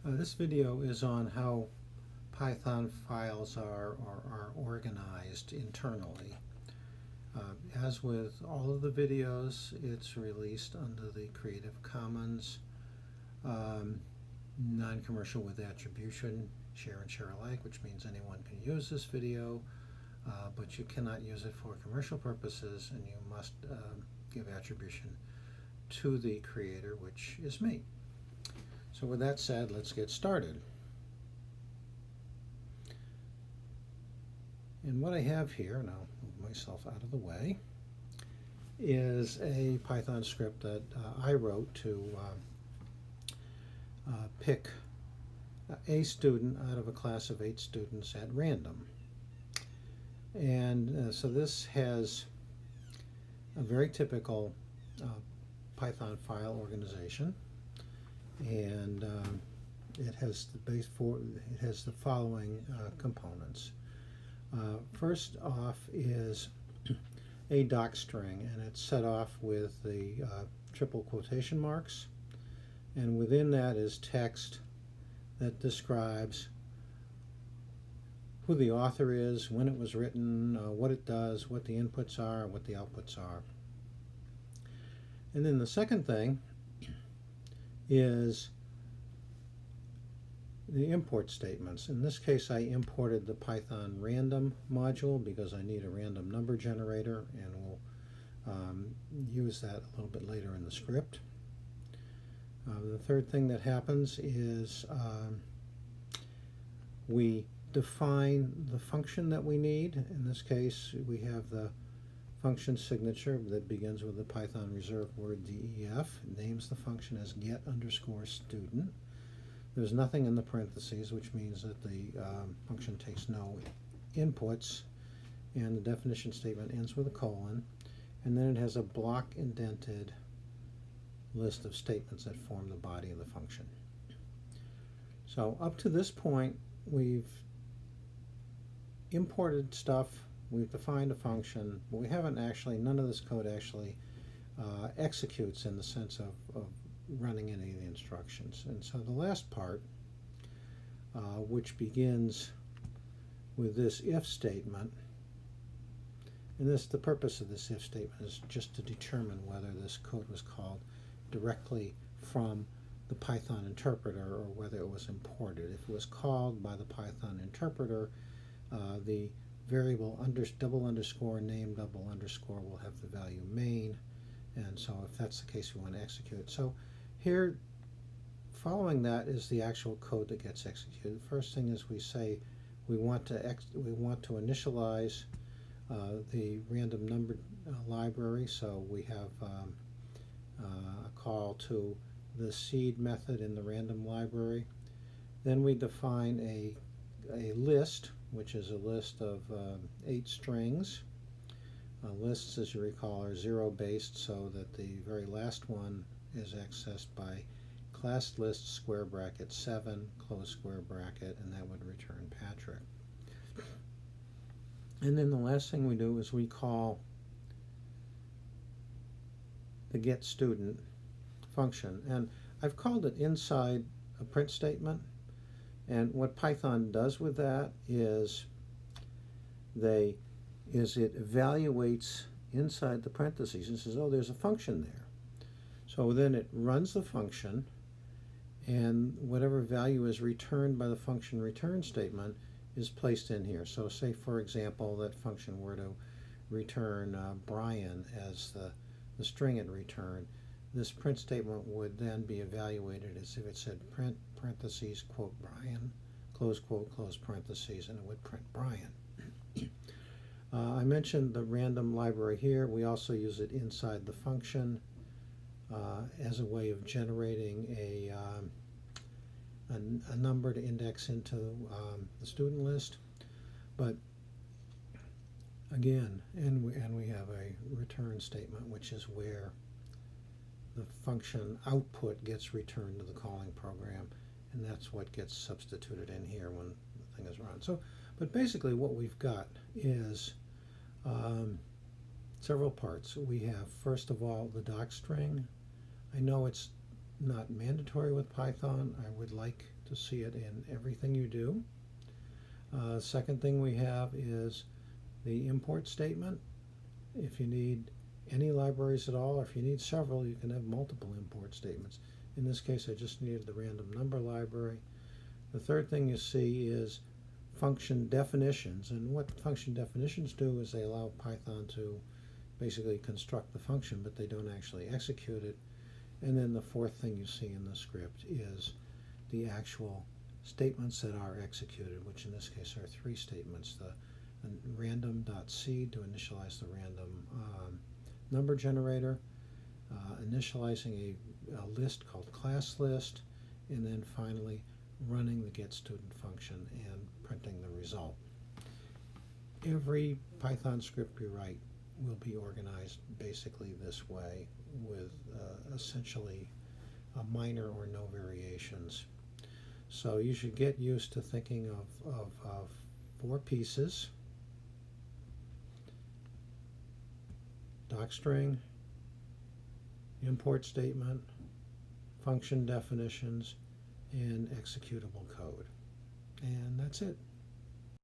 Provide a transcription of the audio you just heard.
This video is on how Python files are organized internally. As with all of the videos, it's released under the Creative Commons non-commercial with attribution, share and share alike, which means anyone can use this video, but you cannot use it for commercial purposes, and you must give attribution to the creator, which is me. So with that said, let's get started. And what I have here, and I'll move myself out of the way, is a Python script that I wrote to pick a student out of a class of 8 students at random. And so this has a very typical Python file organization, and it has the following components. First off is a doc string, and it's set off with the triple quotation marks, and within that is text that describes who the author is, when it was written, what it does, what the inputs are, and what the outputs are. And then the second thing is the import statements. In this case, I imported the Python random module because I need a random number generator, and we'll use that a little bit later in the script. The third thing that happens is we define the function that we need. In this case, we have the function signature that begins with the Python reserved word def. It names the function as get_student. There's nothing in the parentheses, which means that the function takes no inputs, and the definition statement ends with a colon, and then it has a block indented list of statements that form the body of the function. So up to this point, we've imported stuff, we've defined a function, but we haven't actually, none of this code actually executes in the sense of running any of the instructions. And so the last part, which begins with this if statement, and the purpose of this if statement is just to determine whether this code was called directly from the Python interpreter or whether it was imported. If it was called by the Python interpreter, the variable double underscore name double underscore will have the value main, and so if that's the case, we want to execute it. So here, following that is the actual code that gets executed. The first thing is we say we want to initialize the random number library, so we have a call to the seed method in the random library. Then we define a list, which is a list of 8 strings. Lists, as you recall, are 0-based, so that the very last one is accessed by class list square bracket 7 close square bracket, and that would return Patrick. And then the last thing we do is we call the getStudent function, and I've called it inside a print statement. And what Python does with that is it evaluates inside the parentheses and says, oh, there's a function there. So then it runs the function, and whatever value is returned by the function return statement is placed in here. So say, for example, that function were to return Brian as the string it returned. This print statement would then be evaluated as if it said print parentheses quote Brian close quote close parentheses, and it would print Brian. I mentioned the random library here. We also use it inside the function as a way of generating a number to index into the student list. But again, and we have a return statement, which is where the function output gets returned to the calling program, and that's what gets substituted in here when the thing is run. So, but basically what we've got is several parts. We have, first of all, the doc string. I know it's not mandatory with Python. I would like to see it in everything you do. Second thing we have is the import statement. If you need any libraries at all, or if you need several, you can have multiple import statements. In this case, I just needed the random number library. The third thing you see is function definitions, and what function definitions do is they allow Python to basically construct the function, but they don't actually execute it. And then the fourth thing you see in the script is the actual statements that are executed, which in this case are three statements. The random.c to initialize the random number generator, initializing a list called class list, and then finally running the getStudent function and printing the result. Every Python script you write will be organized basically this way, with essentially minor or no variations. So you should get used to thinking of four pieces: docstring, import statement, function definitions, and executable code. And that's it.